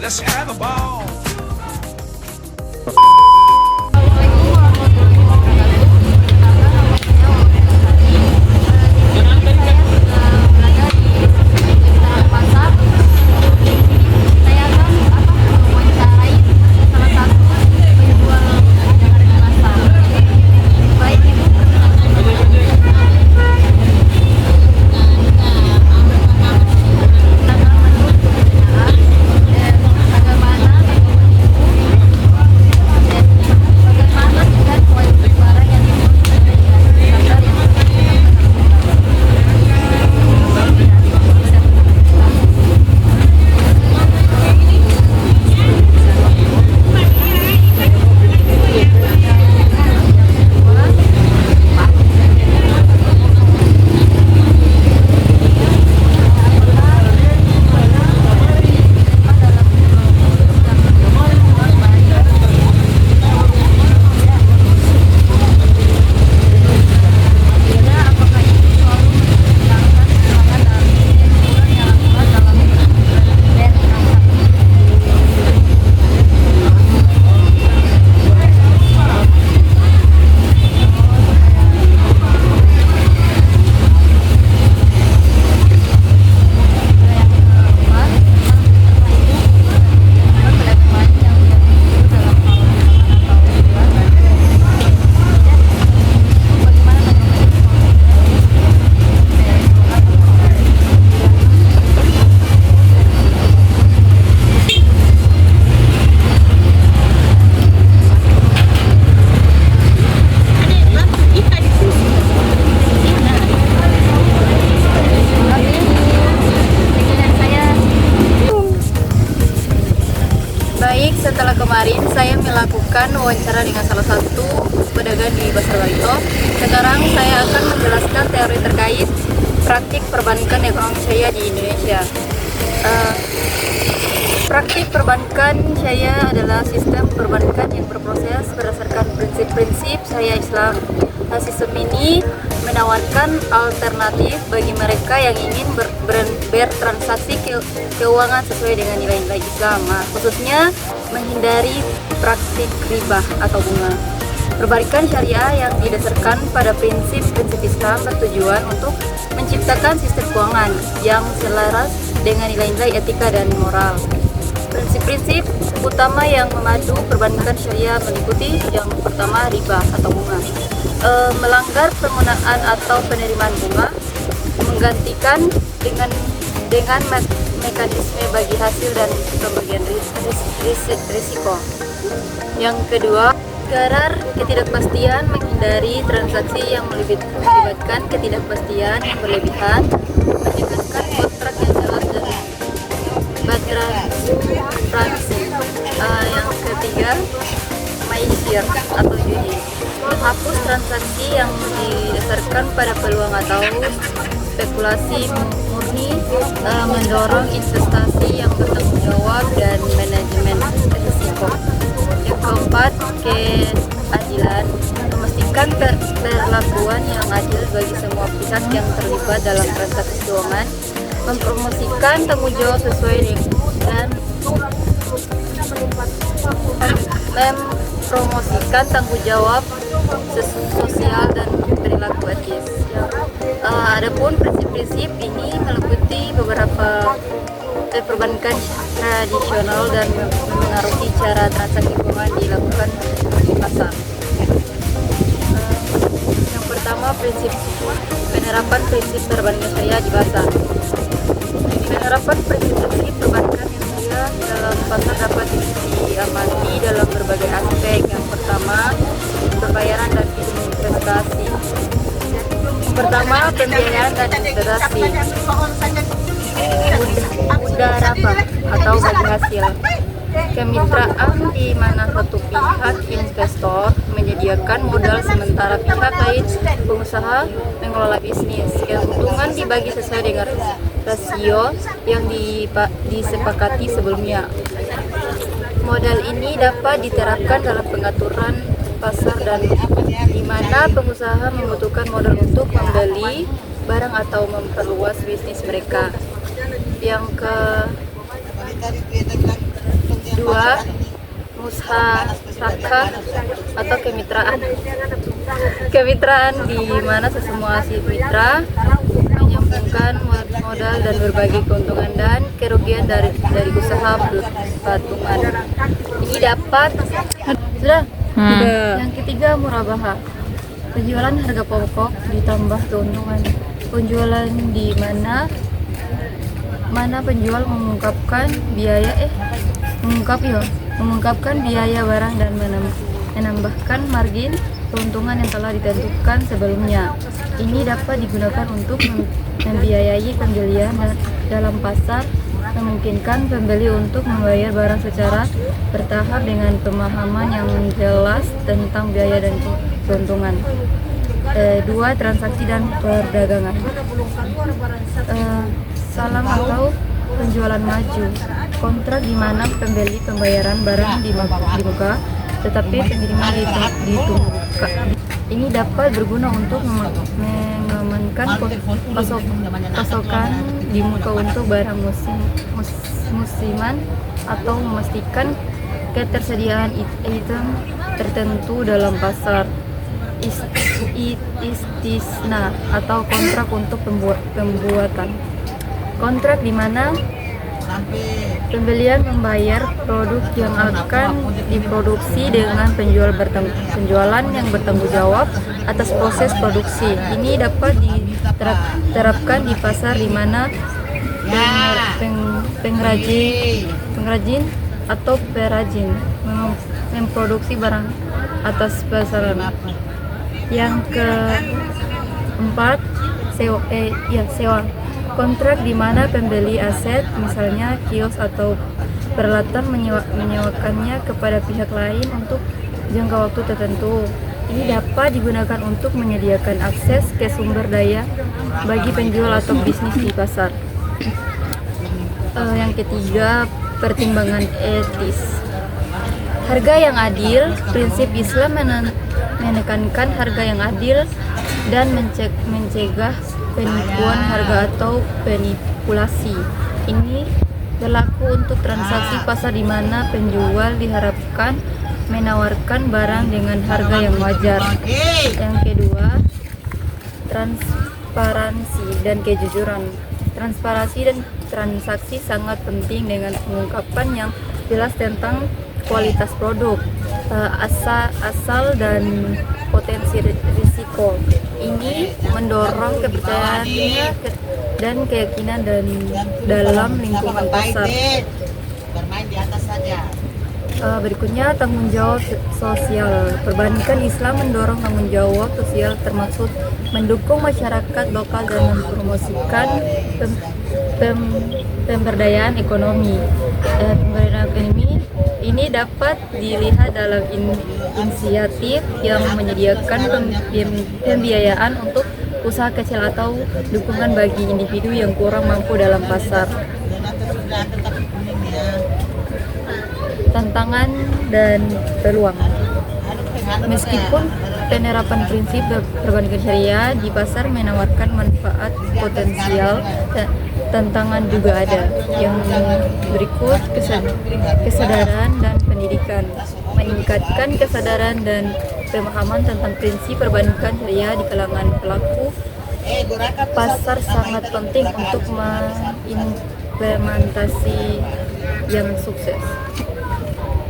Let's have a ball. Baik, setelah kemarin saya melakukan wawancara dengan salah satu pedagang di Pasar Barito. Sekarang saya akan menjelaskan teori terkait praktik perbankan ekonomi syariah di Indonesia. Praktik perbankan syariah adalah sistem perbankan yang berproses berdasarkan prinsip-prinsip syariah Islam. Sistem ini menawarkan alternatif bagi mereka yang ingin bertransaksi keuangan sesuai dengan nilai-nilai Islam, khususnya menghindari praktik riba atau bunga. Perbankan syariah yang didasarkan pada prinsip-prinsip Islam bertujuan untuk menciptakan sistem keuangan yang selaras dengan nilai-nilai etika dan moral. Prinsip-prinsip utama yang memadu perbankan syariah meliputi yang pertama riba atau bunga. Melanggar penggunaan atau penerimaan bunga, menggantikan dengan mekanisme bagi hasil dan pembagian risiko. Yang kedua, garar ketidakpastian, menghindari transaksi yang melibatkan ketidakpastian yang berlebihan, menjalankan kontrak yang jelas dan transparansi. Yang ketiga, maisir atau judi, menghapus transaksi yang didasarkan pada peluang atau spekulasi murni, mendorong investasi yang bertanggung jawab dan manajemen risiko. Yang keempat, keadilan, memastikan perlakuan yang adil bagi semua pihak yang terlibat dalam transaksi keuangan, mempromosikan tanggung jawab sesuai dengan mempromosikan tanggung jawab sosial dan perilaku etis. Adapun prinsip-prinsip ini meliputi beberapa perbankan tradisional dan mengaruhi cara transaksi keuangan dilakukan di pasar. Yang pertama, penerapan prinsip perbankan syariah di pasar. Penerapan prinsip perbankan syariah dalam pasar dapat diamati dalam berbagai aspek. Yang pertama, pembayaran dan investasi. Pertama, pembiayaan dan investasi. Mudarabah atau bagi hasil. Kemitraan di mana satu pihak investor menyediakan modal sementara pihak lain pengusaha mengelola bisnis. Keuntungan dibagi sesuai dengan rasio yang disepakati sebelumnya. Modal ini dapat diterapkan dalam pengaturan pasar dan di mana pengusaha membutuhkan modal untuk membeli barang atau memperluas bisnis mereka. Yang kedua, musyarakah atau kemitraan. Kemitraan di mana semua si mitra menyambungkan modal dan berbagai keuntungan dan kerugian dari usaha patungan. Ini dapat sudah. Yang ketiga, murabaha. Penjualan harga pokok ditambah keuntungan. Penjualan di mana penjual mengungkapkan biaya barang dan menambahkan margin keuntungan yang telah ditentukan sebelumnya. Ini dapat digunakan untuk membiayai pembelian dalam pasar, memungkinkan pembeli untuk membayar barang secara bertahap dengan pemahaman yang jelas tentang biaya dan keuntungan. Dua, transaksi dan perdagangan. Salam atau penjualan maju, kontrak di mana pembeli pembayaran barang di muka, tetapi pengiriman ditunggu. Ini dapat berguna untuk mengamankan pasokan di muka untuk barang musiman atau memastikan ketersediaan item tertentu dalam pasar. Istisna atau kontrak untuk pembuatan. Kontrak di mana pembelian membayar produk yang akan diproduksi dengan penjualan yang bertanggung jawab atas proses produksi. Ini dapat diterapkan di pasar di mana pengrajin atau perajin memproduksi barang atas pasaran. Yang keempat, sewa. Kontrak di mana pembeli aset, misalnya kios atau peralatan, menyewakannya kepada pihak lain untuk jangka waktu tertentu. Ini dapat digunakan untuk menyediakan akses ke sumber daya bagi penjual atau bisnis di pasar. Yang ketiga, pertimbangan etis. Harga yang adil. Prinsip Islam menekankan harga yang adil dan mencegah penipuan harga atau manipulasi. Ini berlaku untuk transaksi pasar di mana penjual diharapkan menawarkan barang dengan harga yang wajar. Yang kedua, transparansi dan kejujuran. Transparansi dan transaksi sangat penting dengan pengungkapan yang jelas tentang kualitas produk, asal dan potensi risiko. Ini mendorong kepercayaannya dan keyakinan dalam lingkungan pasar. Berikutnya, tanggung jawab sosial. Perbankan Islam mendorong tanggung jawab sosial, termasuk mendukung masyarakat lokal dan mempromosikan pemberdayaan ekonomi. Pemberdayaan ekonomi ini dapat dilihat dalam inisiatif yang menyediakan pembiayaan untuk usaha kecil atau dukungan bagi individu yang kurang mampu dalam pasar. Tantangan dan peluang. Meskipun penerapan prinsip perbankan syariah di pasar menawarkan manfaat potensial, tantangan juga ada. Yang berikut, kesadaran dan pendidikan. Meningkatkan kesadaran dan pemahaman tentang prinsip perbankan syariah di kalangan pelaku pasar sangat penting untuk mengimplementasi yang sukses.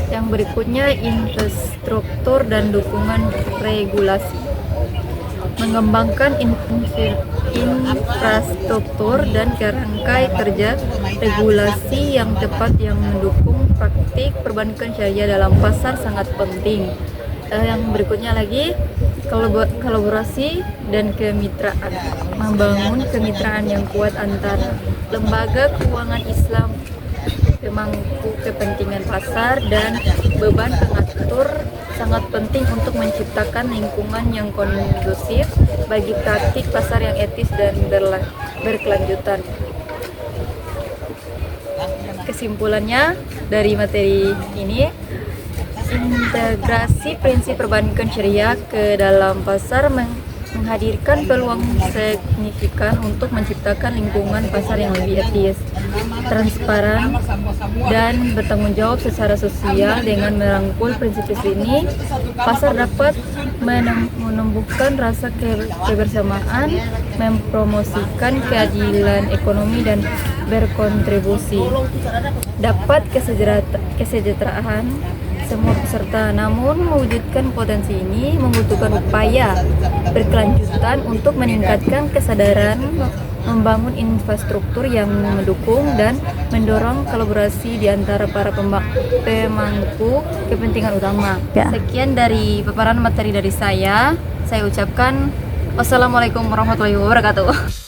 Yang berikutnya, infrastruktur dan dukungan regulasi. Mengembangkan infrastruktur dan kerangka kerja regulasi yang tepat yang mendukung praktik perbankan syariah dalam pasar sangat penting. Yang berikutnya lagi, kolaborasi dan kemitraan. Membangun kemitraan yang kuat antara lembaga keuangan Islam, pemangku kepentingan pasar, dan beban pengatur sangat penting untuk menciptakan lingkungan yang kondusif bagi praktik pasar yang etis dan berkelanjutan. Kesimpulannya dari materi ini, integrasi prinsip perbankan syariah ke dalam pasar menghadirkan peluang signifikan untuk menciptakan lingkungan pasar yang lebih etis, transparan, dan bertanggung jawab secara sosial. Dengan merangkul prinsip-prinsip ini, pasar dapat menumbuhkan rasa kebersamaan, mempromosikan keadilan ekonomi, dan berkontribusi dapat kesejahteraan semua peserta. Namun, mewujudkan potensi ini membutuhkan upaya berkelanjutan untuk meningkatkan kesadaran, membangun infrastruktur yang mendukung, dan mendorong kolaborasi di antara para pemangku kepentingan utama. Sekian dari paparan materi dari saya ucapkan wassalamualaikum warahmatullahi wabarakatuh.